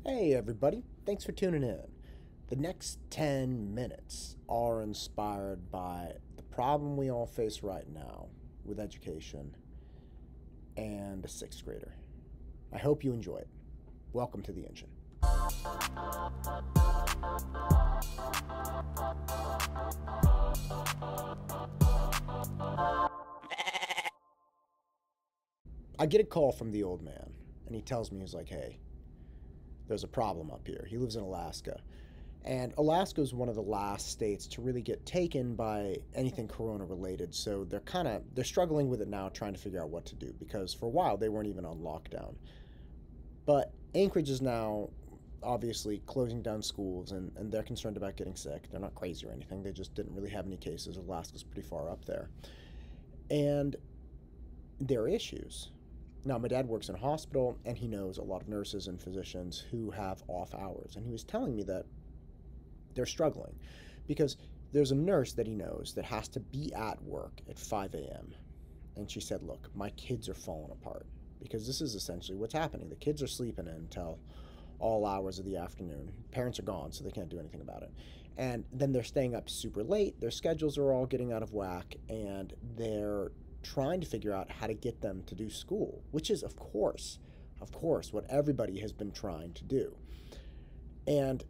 Hey everybody, thanks for tuning in. The next 10 minutes are inspired by the problem we all face right now with education and a sixth grader. I hope you enjoy it. Welcome to the engine. I get a call from the old man, and he tells me, he's like, hey, there's a problem up here. He lives in Alaska. And Alaska is one of the last states to really get taken by anything corona related. So they're struggling with it now, trying to figure out what to do, because for a while they weren't even on lockdown. But Anchorage is now obviously closing down schools, and they're concerned about getting sick. They're not crazy or anything. They just didn't really have any cases. Alaska's pretty far up there. And there are issues. Now, my dad works in a hospital, and he knows a lot of nurses and physicians who have off hours. And he was telling me that they're struggling because there's a nurse that he knows that has to be at work at 5 a.m. And she said, look, my kids are falling apart, because this is essentially what's happening. The kids are sleeping in until all hours of the afternoon. Parents are gone, so they can't do anything about it. And then they're staying up super late. Their schedules are all getting out of whack, and they're trying to figure out how to get them to do school, which is, of course, what everybody has been trying to do. And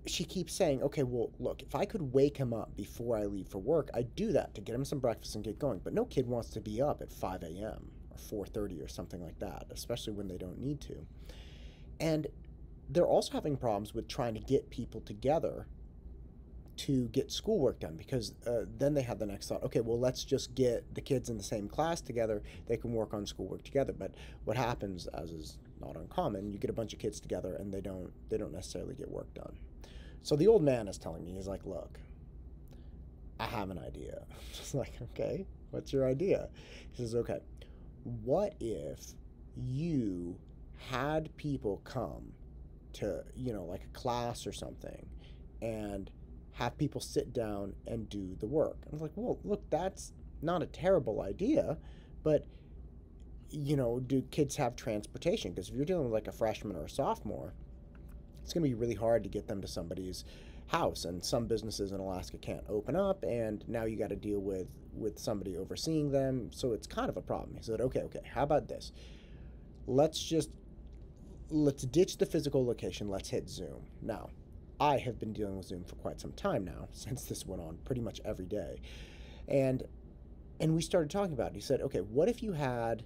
she keeps saying, okay, well, look, if I could wake him up before I leave for work, I'd do that to get him some breakfast and get going. But no kid wants to be up at 5 a.m. or 4:30 or something like that, especially when they don't need to. And they're also having problems with trying to get people together to get schoolwork done, because then they have the next thought, okay, well, let's just get the kids in the same class together. They can work on schoolwork together. But what happens, as is not uncommon, you get a bunch of kids together and they don't necessarily get work done. So the old man is telling me, he's like, look, I have an idea. Just like, okay, what's your idea? He says, okay, what if you had people come to, like a class or something, and have people sit down and do the work? I was like, well, look, that's not a terrible idea, but, do kids have transportation? Because if you're dealing with like a freshman or a sophomore, it's going to be really hard to get them to somebody's house, and some businesses in Alaska can't open up, and now you got to deal with somebody overseeing them, so it's kind of a problem. He said, okay, how about this? Let's ditch the physical location. Let's hit Zoom. Now, I have been dealing with Zoom for quite some time now, since this went on pretty much every day. And we started talking about it. He said, okay, what if you had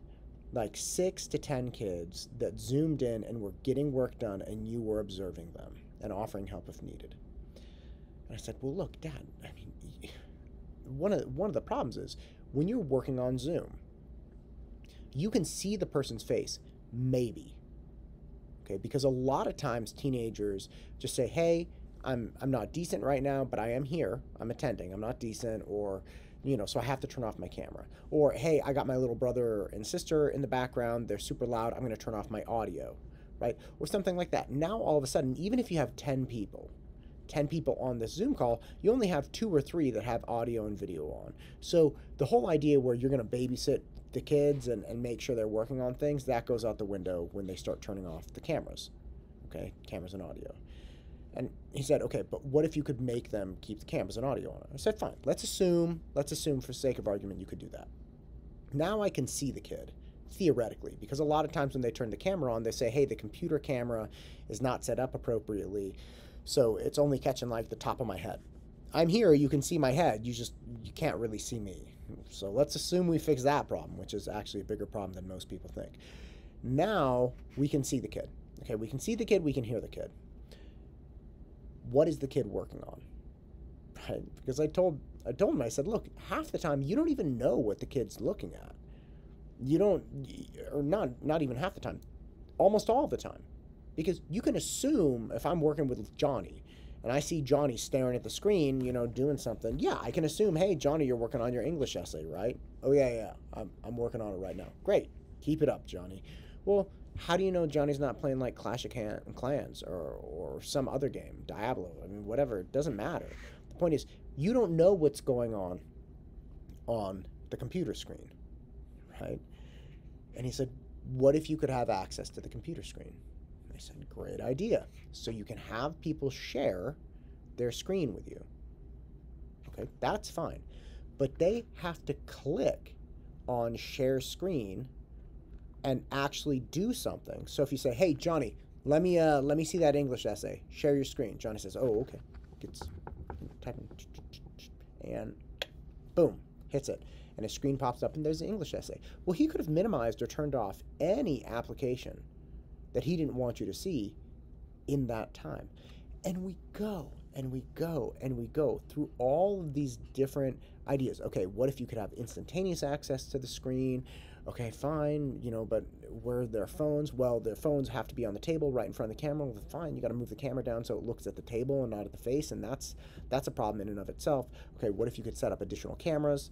like 6 to 10 kids that Zoomed in and were getting work done, and you were observing them and offering help if needed? And I said, well, look, Dad, I mean, one of the problems is when you're working on Zoom, you can see the person's face, maybe. Okay, because a lot of times teenagers just say, hey, I'm not decent right now, but I am here. I'm attending. I'm not decent, or, so I have to turn off my camera. Or, hey, I got my little brother and sister in the background. They're super loud. I'm going to turn off my audio, right? Or something like that. Now, all of a sudden, even if you have 10 people on this Zoom call, you only have 2 or 3 that have audio and video on. So the whole idea where you're going to babysit the kids and make sure they're working on things, that goes out the window when they start turning off the cameras, okay? Cameras and audio. And he said, okay, but what if you could make them keep the cameras and audio on? I said, fine, let's assume for sake of argument you could do that. Now I can see the kid, theoretically, because a lot of times when they turn the camera on, they say, hey, the computer camera is not set up appropriately, so it's only catching like the top of my head. I'm here, you can see my head, you can't really see me. So let's assume we fix that problem, which is actually a bigger problem than most people think. Now we can see the kid. Okay, we can see the kid, we can hear the kid. What is the kid working on? Right? Because I told him, I said, look, half the time you don't even know what the kid's looking at. You don't, or not even half the time, almost all the time. Because you can assume, if I'm working with Johnny and I see Johnny staring at the screen, doing something, yeah, I can assume, hey, Johnny, you're working on your English essay, right? Oh, yeah, I'm working on it right now. Great. Keep it up, Johnny. Well, how do you know Johnny's not playing like Clash of Clans or some other game, Diablo? I mean, whatever. It doesn't matter. The point is, you don't know what's going on the computer screen, right? And he said, What if you could have access to the computer screen? I said, great idea. So you can have people share their screen with you. Okay, that's fine. But they have to click on share screen and actually do something. So if you say, "Hey Johnny, let me see that English essay. Share your screen." Johnny says, "Oh, okay." Gets typing, and boom, hits it, and his screen pops up, and there's the English essay. Well, he could have minimized or turned off any application that he didn't want you to see in that time. And we go and we go and we go through all of these different ideas. Okay, what if you could have instantaneous access to the screen? Okay, fine, but where are their phones? Well, their phones have to be on the table right in front of the camera. Well, fine, you got to move the camera down so it looks at the table and not at the face, and that's a problem in and of itself. Okay, what if you could set up additional cameras?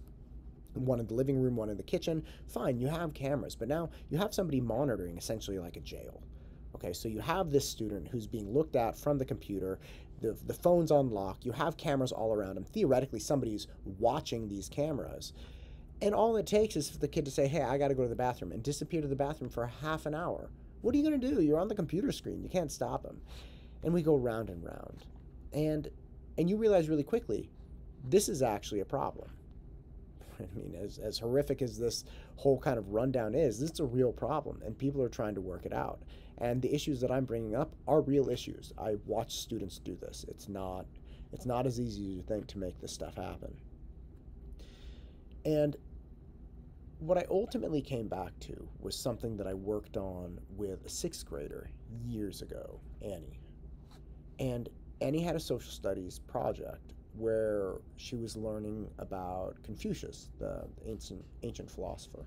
One in the living room, one in the kitchen. Fine, you have cameras, but now you have somebody monitoring essentially like a jail. Okay, so you have this student who's being looked at from the computer, the phone's on lock, you have cameras all around him. Theoretically, somebody's watching these cameras. And all it takes is for the kid to say, "Hey, I got to go to the bathroom," and disappear to the bathroom for half an hour. What are you going to do? You're on the computer screen. You can't stop him. And we go round and round. And you realize really quickly, this is actually a problem. I mean, as horrific as this whole kind of rundown is, this is a real problem, and people are trying to work it out. And the issues that I'm bringing up are real issues. I watch students do this. It's not as easy as you think to make this stuff happen. And what I ultimately came back to was something that I worked on with a sixth grader years ago, Annie. And Annie had a social studies project where she was learning about Confucius, the ancient philosopher.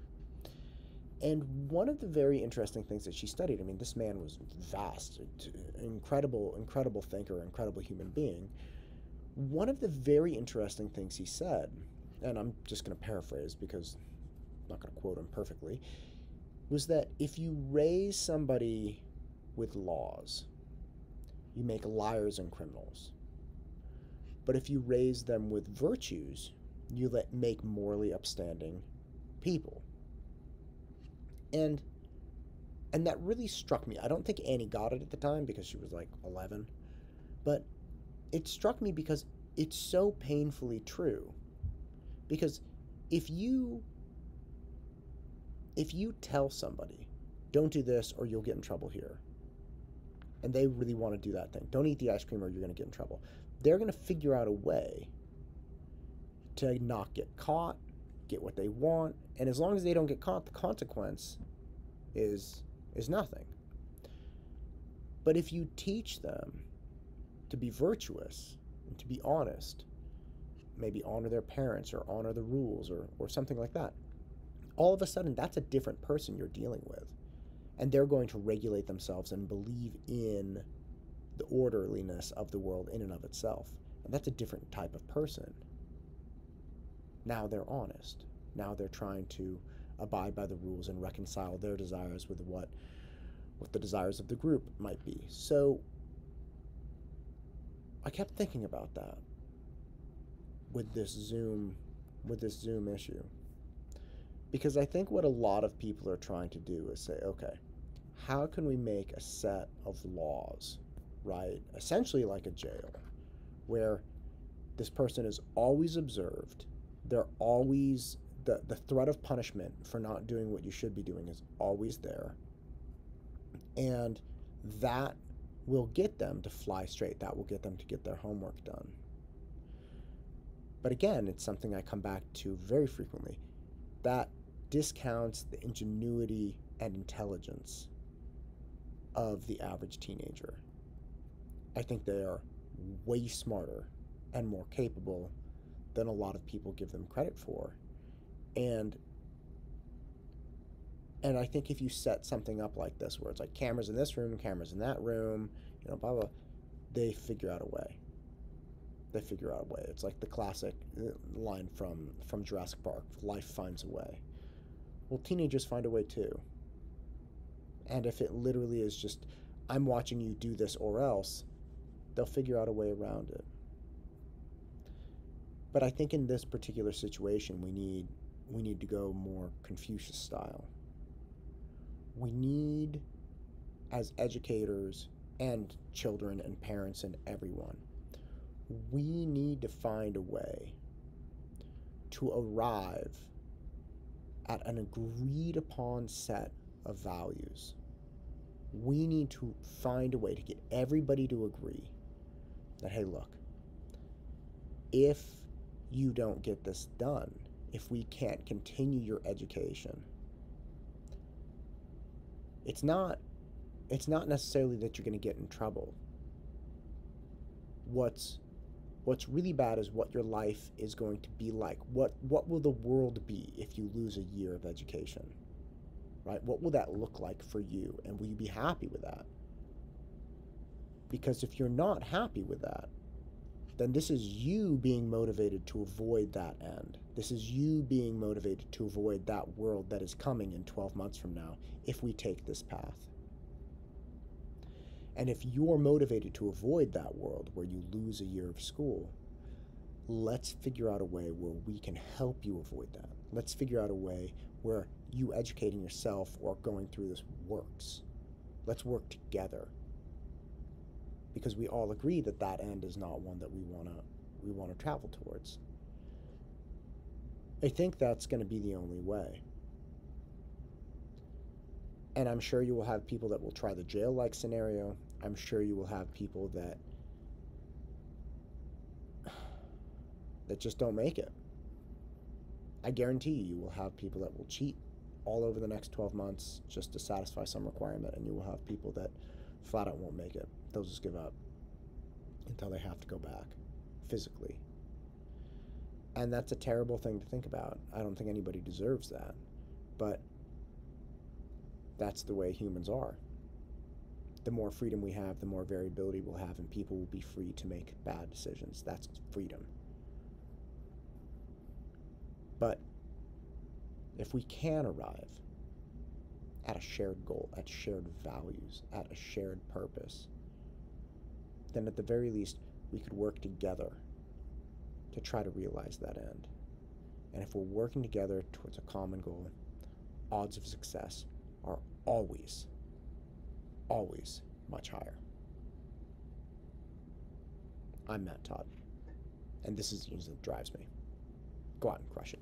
And one of the very interesting things that she studied, I mean, this man was vast, incredible thinker, incredible human being. One of the very interesting things he said, and I'm just going to paraphrase because I'm not going to quote him perfectly, was that if you raise somebody with laws, you make liars and criminals. But if you raise them with virtues, you make morally upstanding people. And that really struck me. I don't think Annie got it at the time because she was like 11, but it struck me because it's so painfully true. Because if you tell somebody, "Don't do this or you'll get in trouble here," and they really want to do that thing, "Don't eat the ice cream or you're going to get in trouble," they're going to figure out a way to not get caught, get what they want, and as long as they don't get caught, the consequence is nothing. But if you teach them to be virtuous and to be honest, maybe honor their parents or honor the rules or something like that, all of a sudden that's a different person you're dealing with. And they're going to regulate themselves and believe in the orderliness of the world in and of itself. And that's a different type of person. Now they're honest. Now they're trying to abide by the rules and reconcile their desires with what the desires of the group might be. So I kept thinking about that with this Zoom issue. Because I think what a lot of people are trying to do is say, okay, how can we make a set of laws, right? Essentially like a jail, where this person is always observed. They're always, the threat of punishment for not doing what you should be doing is always there. And that will get them to fly straight. That will get them to get their homework done. But again, it's something I come back to very frequently. That discounts the ingenuity and intelligence of the average teenager. I think they are way smarter and more capable than a lot of people give them credit for. And I think if you set something up like this, where it's like cameras in this room, cameras in that room, blah, blah, they figure out a way. It's like the classic line from Jurassic Park, life finds a way. Well, teenagers find a way too. And if it literally is just, I'm watching you do this or else, they'll figure out a way around it. But I think in this particular situation, we need to go more Confucius style, We need, as educators and children and parents and everyone, we need to find a way to arrive at an agreed upon set of values. We need to find a way to get everybody to agree that, hey, look, if you don't get this done, if we can't continue your education, it's not necessarily that you're going to get in trouble. What's really bad is what your life is going to be like. What will the world be if you lose a year of education? Right? What will that look like for you? And will you be happy with that? Because if you're not happy with that, then this is you being motivated to avoid that end. This is you being motivated to avoid that world that is coming in 12 months from now if we take this path. And if you're motivated to avoid that world where you lose a year of school, let's figure out a way where we can help you avoid that. Let's figure out a way where you educating yourself or going through this works. Let's work together. Because we all agree that that end is not one that we want to travel towards. I think that's going to be the only way. And I'm sure you will have people that will try the jail-like scenario. I'm sure you will have people that just don't make it. I guarantee you will have people that will cheat all over the next 12 months just to satisfy some requirement, and you will have people that flat out won't make it. They'll just give up until they have to go back physically. And that's a terrible thing to think about. I don't think anybody deserves that. But that's the way humans are. The more freedom we have, the more variability we'll have, and people will be free to make bad decisions. That's freedom. But if we can arrive at a shared goal, at shared values, at a shared purpose, then at the very least, we could work together to try to realize that end. And if we're working together towards a common goal, odds of success are always, always much higher. I'm Matt Todd, and this is the news that drives me. Go out and crush it.